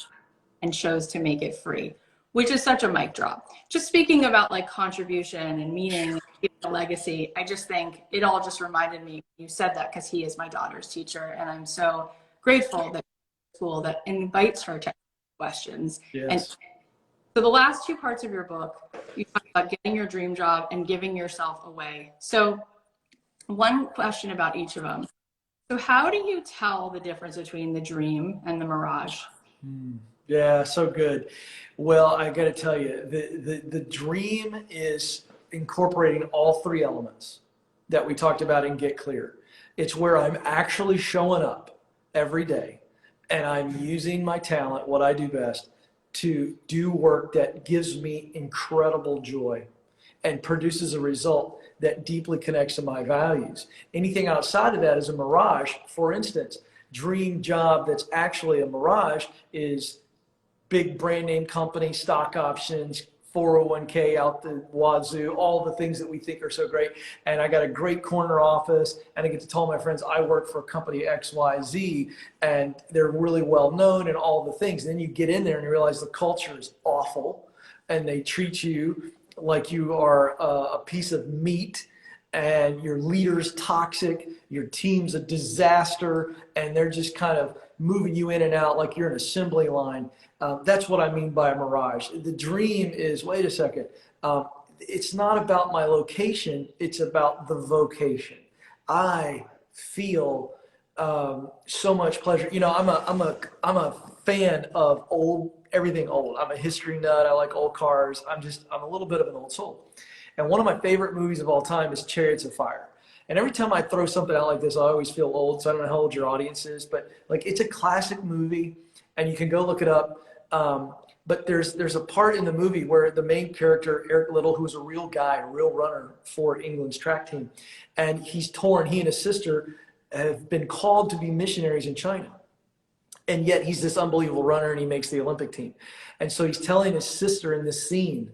C: and chose to make it free, which is such a mic drop. Just speaking about like contribution and meaning, a legacy, I just think it all just reminded me, you said that because he is my daughter's teacher. And I'm so grateful that school that invites her to ask questions.
B: Yes.
C: And so the last two parts of your book, you talk about getting your dream job and giving yourself away. So one question about each of them. So how do you tell the difference between the dream and the mirage?
B: Yeah, so good. Well, I got to tell you, the dream is incorporating all three elements that we talked about in Get Clear. It's where I'm actually showing up every day and I'm using my talent, what I do best, to do work that gives me incredible joy and produces a result that deeply connects to my values. Anything outside of that is a mirage. For instance, dream job that's actually a mirage is big brand name company, stock options, 401k out the wazoo, all the things that we think are so great. And I got a great corner office and I get to tell my friends I work for company XYZ and they're really well known and all the things. And then you get in there and you realize the culture is awful and they treat you like you are a piece of meat and your leader's toxic, your team's a disaster, and they're just kind of moving you in and out like you're an assembly line. That's what I mean by a mirage. The dream is, wait a second, it's not about my location, it's about the vocation. I feel so much pleasure. You know, I'm a fan of everything old. I'm a history nut. I like old cars. I'm a little bit of an old soul. And one of my favorite movies of all time is Chariots of Fire. And every time I throw something out like this, I always feel old. So I don't know how old your audience is, but like it's a classic movie and you can go look it up. But there's a part in the movie where the main character, Eric Little, who's a real guy, a real runner for England's track team, and he's torn. He and his sister have been called to be missionaries in China. And yet he's this unbelievable runner and he makes the Olympic team. And so he's telling his sister in this scene,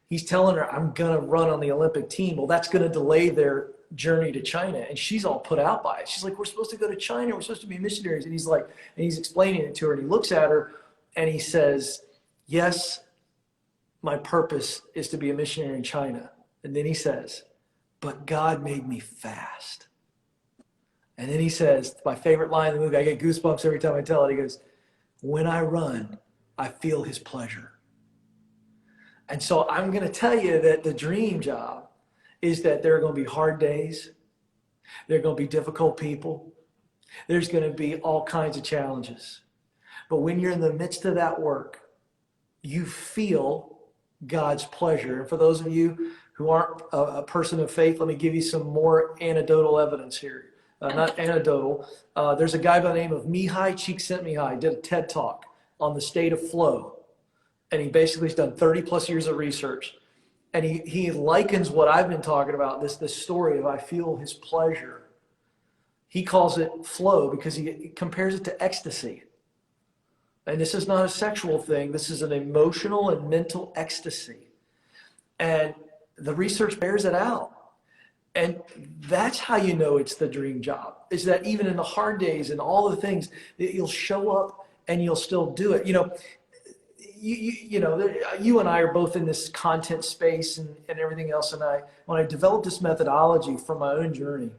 B: he's telling her, I'm going to run on the Olympic team. Well, that's going to delay their journey to China. And she's all put out by it. She's like, we're supposed to go to China. We're supposed to be missionaries. And he's like, and he's explaining it to her and he looks at her and he says, yes, my purpose is to be a missionary in China. And then he says, but God made me fast. And then he says, my favorite line in the movie, I get goosebumps every time I tell it. He goes, when I run, I feel his pleasure. And so I'm going to tell you that the dream job is that there are going to be hard days. There are going to be difficult people. There's going to be all kinds of challenges. But when you're in the midst of that work, you feel God's pleasure. And for those of you who aren't a person of faith, let me give you some more anecdotal evidence here. not anecdotal. There's a guy by the name of Mihai Csikszentmihalyi, did a TED Talk on the state of flow. And he basically has done 30 plus years of research. And he likens what I've been talking about, this story of I feel his pleasure. He calls it flow because he compares it to ecstasy. And this is not a sexual thing. This is an emotional and mental ecstasy. And the research bears it out. And that's how you know it's the dream job, is that even in the hard days and all the things, that you'll show up and you'll still do it. You know, you and I are both in this content space and everything else. And when I developed this methodology from my own journey,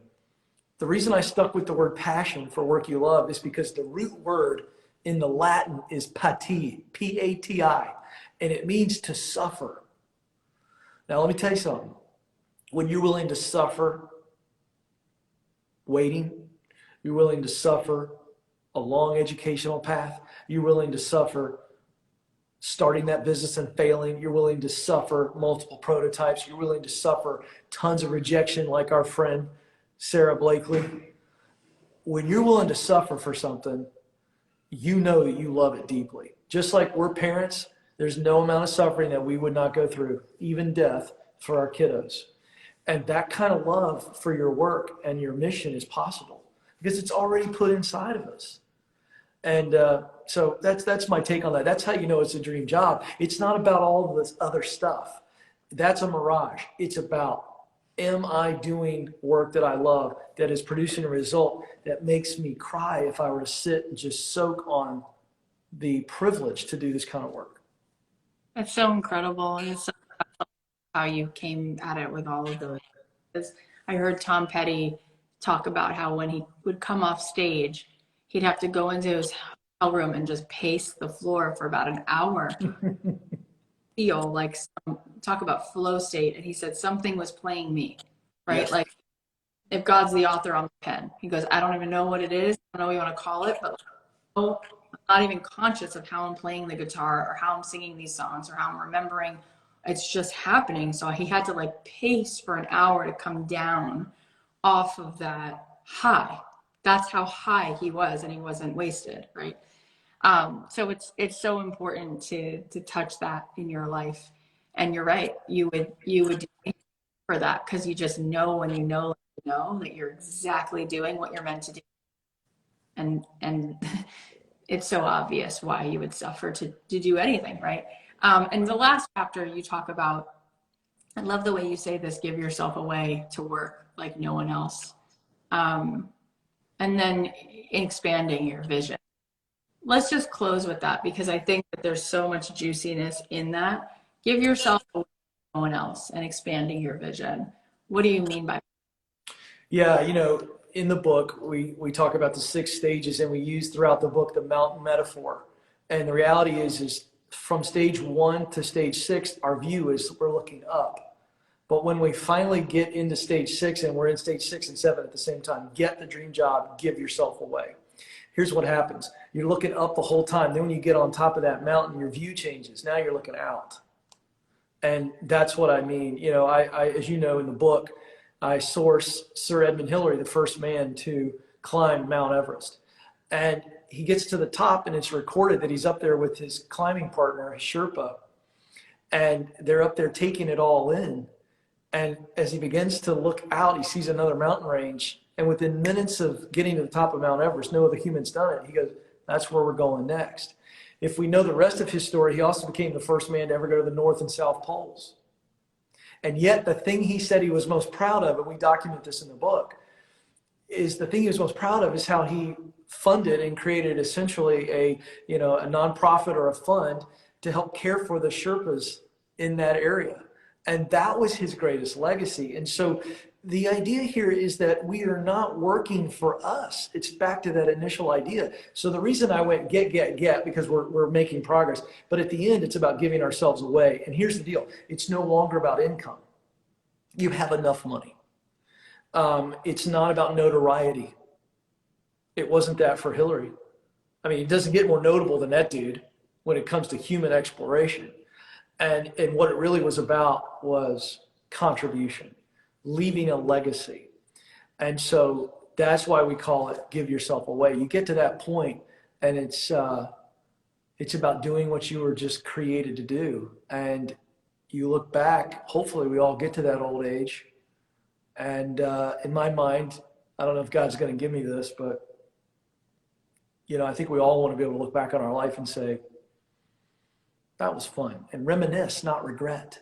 B: the reason I stuck with the word passion for work you love is because the root word in the Latin is pati, P-A-T-I, and it means to suffer. Now, let me tell you something. When you're willing to suffer waiting, you're willing to suffer a long educational path, you're willing to suffer starting that business and failing, you're willing to suffer multiple prototypes, you're willing to suffer tons of rejection like our friend Sarah Blakely. When you're willing to suffer for something, you know that you love it deeply. Just like we're parents, there's no amount of suffering that we would not go through, even death, for our kiddos. And that kind of love for your work and your mission is possible because it's already put inside of us. And so that's my take on that. That's how you know it's a dream job. It's not about all of this other stuff. That's a mirage. It's about, am I doing work that I love that is producing a result that makes me cry if I were to sit and just soak on the privilege to do this kind of work?
C: That's so incredible. And it's so how you came at it with all of those. I heard Tom Petty talk about how when he would come off stage, he'd have to go into his hotel room and just pace the floor for about an hour. Feel like talk about flow state. And he said something was playing me, right? Yes. Like if God's the author on the pen, he goes, I don't even know what it is. I don't know what you want to call it, but I'm not even conscious of how I'm playing the guitar or how I'm singing these songs or how I'm remembering. It's just happening. So he had to like pace for an hour to come down off of that high. That's how high he was, and he wasn't wasted, right? So it's so important to touch that in your life. And you're right, you would do for that because you just know when you know that you're exactly doing what you're meant to do. And it's so obvious why you would suffer to do anything, right? And the last chapter you talk about, I love the way you say this, give yourself away to work like no one else. And then expanding your vision. Let's just close with that because I think that there's so much juiciness in that. Give yourself away to no one else and expanding your vision. What do you mean by that?
B: Yeah, you know, in the book, we talk about the 6 stages, and we use throughout the book the mountain metaphor. And the reality is from stage 1 to stage 6, our view is we're looking up. But when we finally get into stage 6 and we're in stage 6 and 7 at the same time, get the dream job, give yourself away. Here's what happens. You're looking up the whole time. Then when you get on top of that mountain, your view changes. Now you're looking out. And that's what I mean. You know, I as you know, in the book, I source Sir Edmund Hillary, the first man to climb Mount Everest. And he gets to the top, and it's recorded that he's up there with his climbing partner, his Sherpa. And they're up there taking it all in. And as he begins to look out, he sees another mountain range. And within minutes of getting to the top of Mount Everest, no other human's done it. He goes, that's where we're going next. If we know the rest of his story, he also became the first man to ever go to the North and South Poles. And yet the thing he said he was most proud of, and we document this in the book, is the thing he was most proud of is how he funded and created essentially a nonprofit or a fund to help care for the Sherpas in that area. And that was his greatest legacy. And so the idea here is that we are not working for us. It's back to that initial idea. So the reason I went get, because we're making progress. But at the end, it's about giving ourselves away. And here's the deal. It's no longer about income. You have enough money. It's not about notoriety. It wasn't that for Hillary. I mean, it doesn't get more notable than that dude when it comes to human exploration. And what it really was about was contribution, leaving a legacy. And so that's why we call it give yourself away. You get to that point and it's about doing what you were just created to do. And you look back, hopefully we all get to that old age. And in my mind, I don't know if God's going to give me this, but I think we all want to be able to look back on our life and say, that was fun, and reminisce, not regret.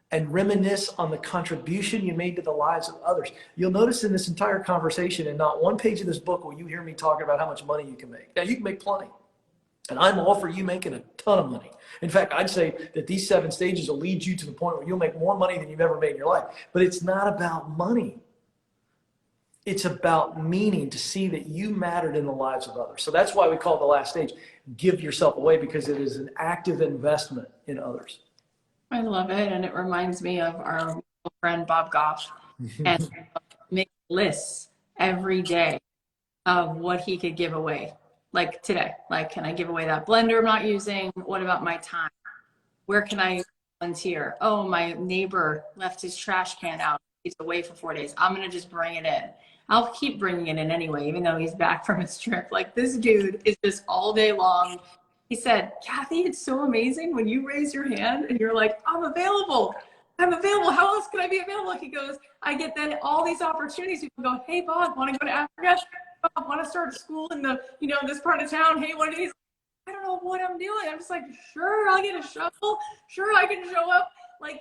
B: And reminisce on the contribution you made to the lives of others. You'll notice in this entire conversation, in not one page of this book will you hear me talking about how much money you can make. Now, you can make plenty. And I'm all for you making a ton of money. In fact, I'd say that these 7 stages will lead you to the point where you'll make more money than you've ever made in your life. But it's not about money. It's about meaning, to see that you mattered in the lives of others. So that's why we call it the last stage, give yourself away, because it is an active investment in others.
C: I love it. And it reminds me of our friend, Bob Goff, and make lists every day of what he could give away. Like today, like, can I give away that blender I'm not using? What about my time? Where can I volunteer? Oh, my neighbor left his trash can out. He's away for 4 days. I'm going to just bring it in. I'll keep bringing it in anyway, even though he's back from his trip. Like, this dude is just all day long. He said, Kathy, it's so amazing when you raise your hand and you're like, I'm available. I'm available. How else can I be available? He goes, I get then all these opportunities. People go, hey, Bob, want to go to Africa? Bob, want to start a school in the, this part of town? Hey, what are these? I don't know what I'm doing. I'm just like, sure, I'll get a shovel. Sure, I can show up. Like,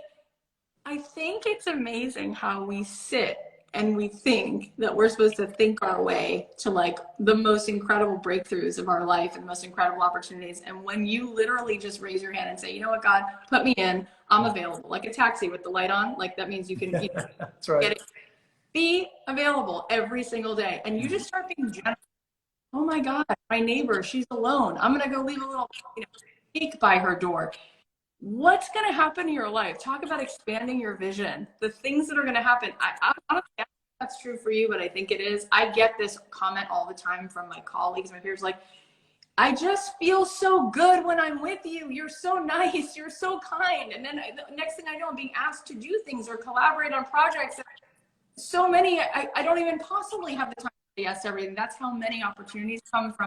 C: I think it's amazing how we sit and we think that we're supposed to think our way to like the most incredible breakthroughs of our life and the most incredible opportunities. And when you literally just raise your hand and say, you know what, God, put me in, I'm available. Like a taxi with the light on, like that means you can
B: That's right.
C: get it. Be available every single day. And you just start being generous. Oh my God, my neighbor, she's alone. I'm going to go leave a little cake by her door. What's going to happen in your life? Talk about expanding your vision. The things that are going to happen. I honestly, I don't think that's true for you, but I think it is. I get this comment all the time from my colleagues, my peers, like, I just feel so good when I'm with you. You're so nice. You're so kind. And then the next thing I know, I'm being asked to do things or collaborate on projects. So many, I don't even possibly have the time to say yes to everything. That's how many opportunities come from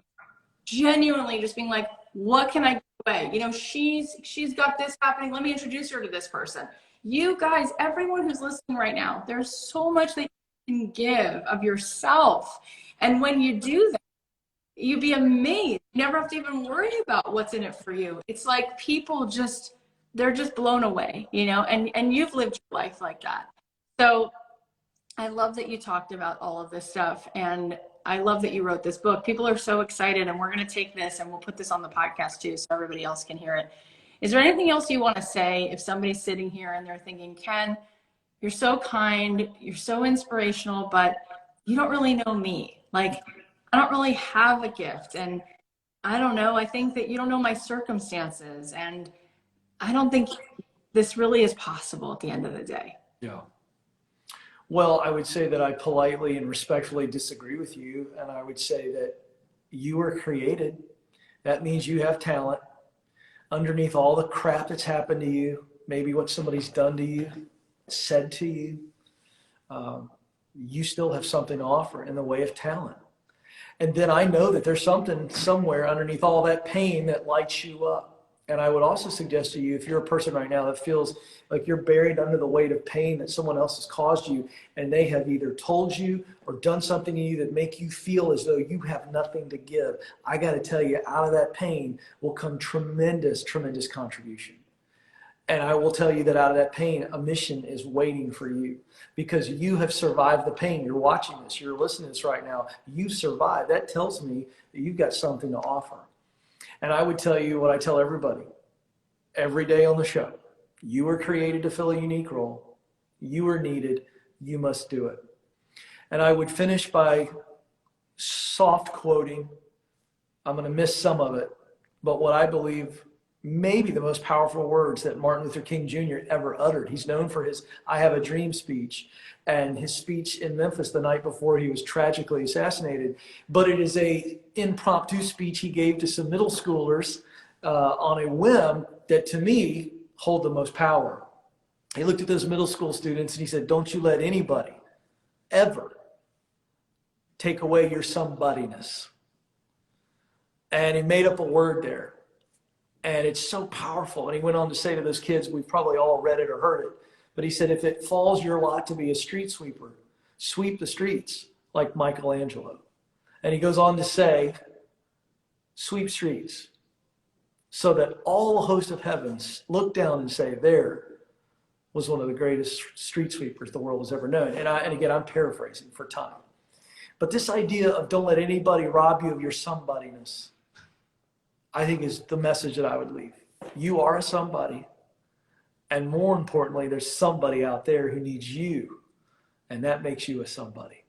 C: genuinely just being like, what can I give away? She's got this happening. Let me introduce her to this person. You guys, everyone who's listening right now, there's so much that you can give of yourself. And when you do that, you'd be amazed. You never have to even worry about what's in it for you. It's like people they're just blown away, and you've lived your life like that. So I love that you talked about all of this stuff, and I love that you wrote this book. People are so excited, and we're going to take this and we'll put this on the podcast too so everybody else can hear it. Is there anything else you want to say if somebody's sitting here and they're thinking, Ken, you're so kind, you're so inspirational, but you don't really know me. Like, I don't really have a gift, and I don't know, I think that you don't know my circumstances, and I don't think this really is possible at the end of the day.
B: Yeah. Well, I would say that I politely and respectfully disagree with you. And I would say that you were created. That means you have talent. Underneath all the crap that's happened to you, maybe what somebody's done to you, said to you, you still have something to offer in the way of talent. And then I know that there's something somewhere underneath all that pain that lights you up. And I would also suggest to you, if you're a person right now that feels like you're buried under the weight of pain that someone else has caused you, and they have either told you or done something to you that make you feel as though you have nothing to give, I got to tell you, out of that pain will come tremendous, tremendous contribution. And I will tell you that out of that pain, a mission is waiting for you, because you have survived the pain. You're watching this, you're listening to this right now. You survived. That tells me that you've got something to offer. And I would tell you what I tell everybody every day on the show. You were created to fill a unique role. You are needed. You must do it. And I would finish by soft quoting. I'm going to miss some of it, but what I believe maybe the most powerful words that Martin Luther King Jr. ever uttered. He's known for his I Have a Dream speech and his speech in Memphis the night before he was tragically assassinated. But it is a impromptu speech he gave to some middle schoolers on a whim that to me hold the most power. He looked at those middle school students and he said, don't you let anybody ever take away your somebodyness. And he made up a word there. And it's so powerful. And he went on to say to those kids, we've probably all read it or heard it, but he said, if it falls your lot to be a street sweeper, sweep the streets like Michelangelo. And he goes on to say, sweep streets so that all the host of heavens look down and say, there was one of the greatest street sweepers the world has ever known. And again, I'm paraphrasing for time. But this idea of don't let anybody rob you of your somebodyness, I think is the message that I would leave. You are a somebody. And more importantly, there's somebody out there who needs you. And that makes you a somebody.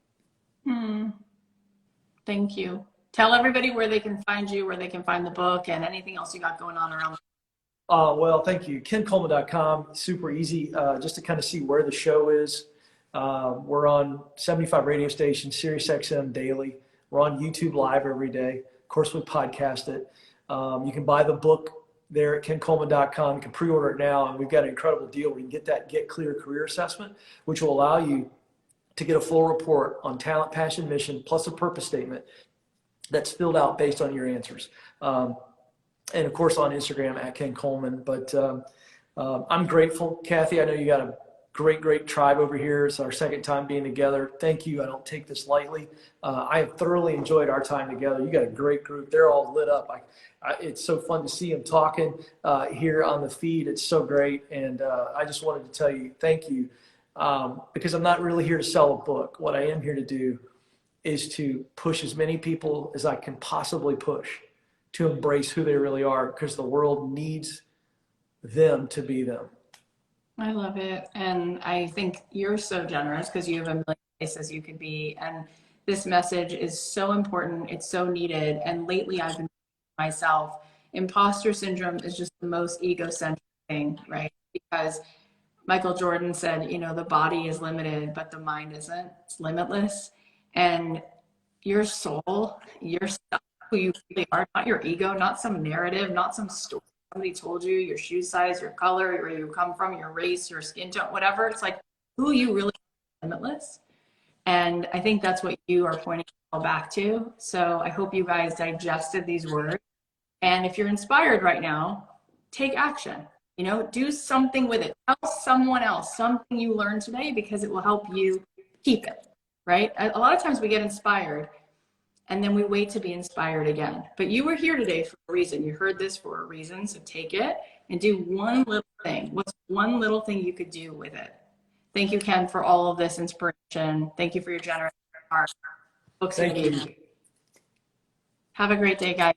C: Thank you. Tell everybody where they can find you, where they can find the book, and anything else you got going on around.
B: Well, thank you. KenColeman.com. Super easy just to kind of see where the show is. We're on 75 radio stations, Sirius XM daily. We're on YouTube Live every day. Of course, we podcast it. You can buy the book there at KenColeman.com. You can pre-order it now, and we've got an incredible deal where you can get that Get Clear career assessment, which will allow you to get a full report on talent, passion, mission, plus a purpose statement that's filled out based on your answers. And of course on Instagram at Ken Coleman. But I'm grateful, Kathy. I know you got a great tribe over here. It's our second time being together. Thank you. I don't take this lightly. I have thoroughly enjoyed our time together. You got a great group. They're all lit up. It's so fun to see them talking here on the feed. It's so great. And I just wanted to tell you, thank you. Because I'm not really here to sell a book. What I am here to do is to push as many people as I can possibly push to embrace who they really are, because the world needs them to be them.
C: I love it. And I think you're so generous because you have a million places you could be. And this message is so important. It's so needed. And lately I've been myself, imposter syndrome is just the most egocentric thing, right? Because Michael Jordan said, you know, the body is limited, but the mind isn't. It's limitless. And your soul, your stuff, who you really are, not your ego, not some narrative, not some story somebody told you, your shoe size, your color, where you come from, your race, your skin tone, whatever. It's like who you really are, limitless. And I think that's what you are pointing back to. So I hope you guys digested these words. And if you're inspired right now, take action. You know, do something with it. Tell someone else something you learned today, because it will help you keep it, right? A lot of times we get inspired and then we wait to be inspired again. But you were here today for a reason. You heard this for a reason. So take it and do one little thing. What's one little thing you could do with it? Thank you, Ken, for all of this inspiration. Thank you for your generous heart. Books.
B: Thank you.
C: Have a great day, guys.